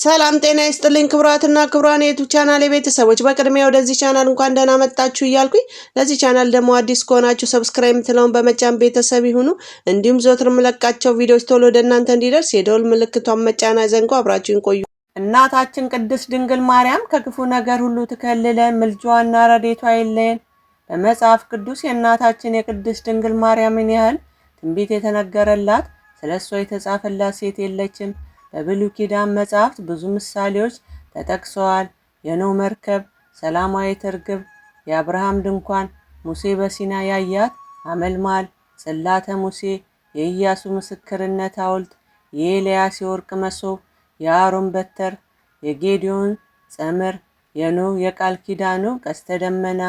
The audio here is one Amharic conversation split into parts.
ሰላም ጤና ይስጥልኝ ክቡራትና ክቡራን የዩቲዩብ ቻናል ቤተሰቦች፣ በቅድሚያ ወደዚህ ቻናል እንኳን ደህና መጣችሁ እያልኩኝ ለዚህ ቻናል ደግሞ አዲስ ከሆናችሁ ሰብስክራይብ ምትለውን በመጫን ቤተሰብ ይሁኑ። እንዲሁም ዘወትር የምለቃቸው ቪዲዮዎች ቶሎ ወደ እናንተ እንዲደርስ የደወል ምልክቷን መጫን አይዘንጉ። አብራችሁን ቆዩ። እናታችን ቅድስት ድንግል ማርያም ከክፉ ነገር ሁሉ ትከልለን፣ ምልጃዋና ረድኤቷ አይለየን። በመጽሐፍ ቅዱስ የእናታችን የቅድስት ድንግል ማርያምን ያህል ትንቢት የተነገረላት ስለሷ የተጻፈላት ሴት የለችም። በብሉይ ኪዳን መጻሕፍት ብዙ ምሳሌዎች ተጠቅሰዋል። የኖህ መርከብ፣ ሰላማዊት ርግብ፣ የአብርሃም ድንኳን፣ ሙሴ በሲና ያያት አመልማል፣ ጽላተ ሙሴ፣ የኢያሱ ምስክርነት ሐውልት፣ የኤልያስ የወርቅ መሶብ፣ የአሮን በትር፣ የጌዲዮን ጸምር፣ የኖህ የቃል ኪዳኑ ቀስተ ደመና፣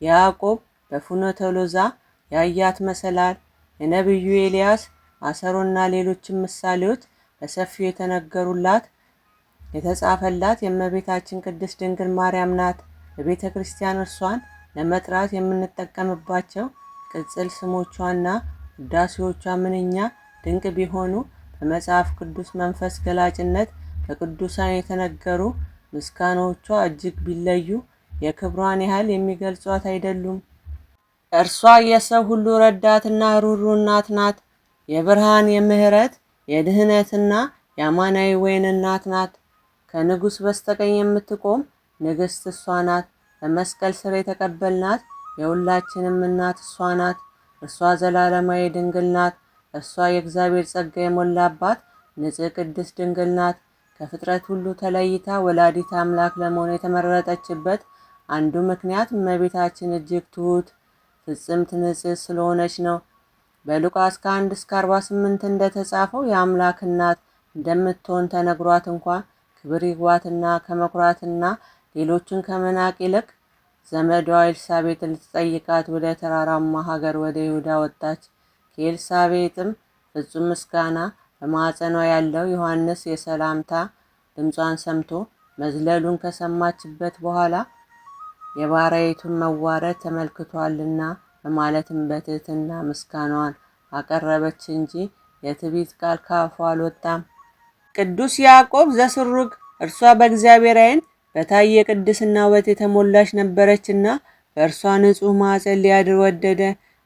የያዕቆብ በፍኖተ ሎዛ ያያት መሰላል፣ የነቢዩ ኤልያስ አሰሮና ሌሎችም ምሳሌዎች በሰፊው የተነገሩላት የተጻፈላት የእመቤታችን ቅድስት ድንግል ማርያም ናት። በቤተ ክርስቲያን እርሷን ለመጥራት የምንጠቀምባቸው ቅጽል ስሞቿና ውዳሴዎቿ ምንኛ ድንቅ ቢሆኑ በመጽሐፍ ቅዱስ መንፈስ ገላጭነት በቅዱሳን የተነገሩ ምስጋናዎቿ እጅግ ቢለዩ የክብሯን ያህል የሚገልጿት አይደሉም። እርሷ የሰው ሁሉ ረዳትና ሩሩ እናት ናት። የብርሃን የምህረት የድህነትና የአማናዊ ወይን እናት ናት። ከንጉሥ በስተቀኝ የምትቆም ንግሥት እሷ ናት። በመስቀል ስር የተቀበልናት የሁላችንም እናት እሷ ናት። እርሷ ዘላለማዊ ድንግል ናት። እርሷ የእግዚአብሔር ጸጋ የሞላባት ንጽሕ ቅድስት ድንግል ናት። ከፍጥረት ሁሉ ተለይታ ወላዲተ አምላክ ለመሆን የተመረጠችበት አንዱ ምክንያት እመቤታችን እጅግ ትሑት ፍጽምት ንጽሕት ስለሆነች ነው። በሉቃስ ከ1-48 እንደተጻፈው የአምላክ እናት እንደምትሆን ተነግሯት እንኳን ክብር ይግባትና ከመኩራትና ሌሎችን ከመናቅ ይልቅ ዘመዷ ኤልሳቤጥ ልትጠይቃት ወደ ተራራማ ሀገር ወደ ይሁዳ ወጣች። ከኤልሳቤጥም ፍጹም ምስጋና በማኅፀኗ ያለው ዮሐንስ የሰላምታ ድምጿን ሰምቶ መዝለሉን ከሰማችበት በኋላ የባሪያይቱን መዋረድ ተመልክቷልና በማለትም በትህትና ምስጋናዋን አቀረበች እንጂ የትዕቢት ቃል ከአፏ አልወጣም። ቅዱስ ያዕቆብ ዘስሩግ እርሷ በእግዚአብሔር ዓይን በታየ ቅድስና ውበት የተሞላች ነበረችና በእርሷ ንጹሕ ማኅፀን ሊያድር ወደደ።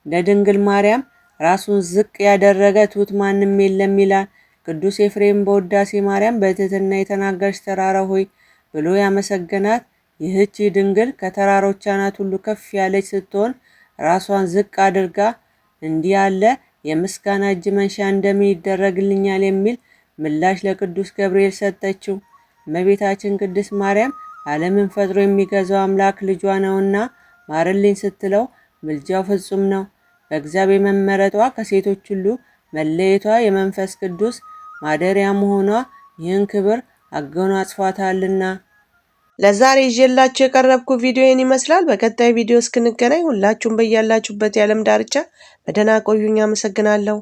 እንደ ድንግል ማርያም ራሱን ዝቅ ያደረገ ትሑት ማንም የለም ይላል። ቅዱስ ኤፍሬም በውዳሴ ማርያም በትህትና የተናገረች ተራራ ሆይ ብሎ ያመሰገናት ይህች ድንግል ከተራሮች አናት ሁሉ ከፍ ያለች ስትሆን ራሷን ዝቅ አድርጋ እንዲህ ያለ የምስጋና እጅ መንሻ እንደምን ይደረግልኛል የሚል ምላሽ ለቅዱስ ገብርኤል ሰጠችው። እመቤታችን ቅድስት ማርያም ዓለምን ፈጥሮ የሚገዛው አምላክ ልጇ ነውና ማርልኝ ስትለው ምልጃው ፍጹም ነው። በእግዚአብሔር መመረጧ ከሴቶች ሁሉ መለየቷ የመንፈስ ቅዱስ ማደሪያ መሆኗ ይህን ክብር አጎናጽፏታልና። ለዛሬ ይዤላችሁ የቀረብኩ ቪዲዮ ይህን ይመስላል። በቀጣይ ቪዲዮ እስክንገናኝ ሁላችሁም በያላችሁበት የዓለም ዳርቻ በደህና ቆዩኝ። አመሰግናለሁ።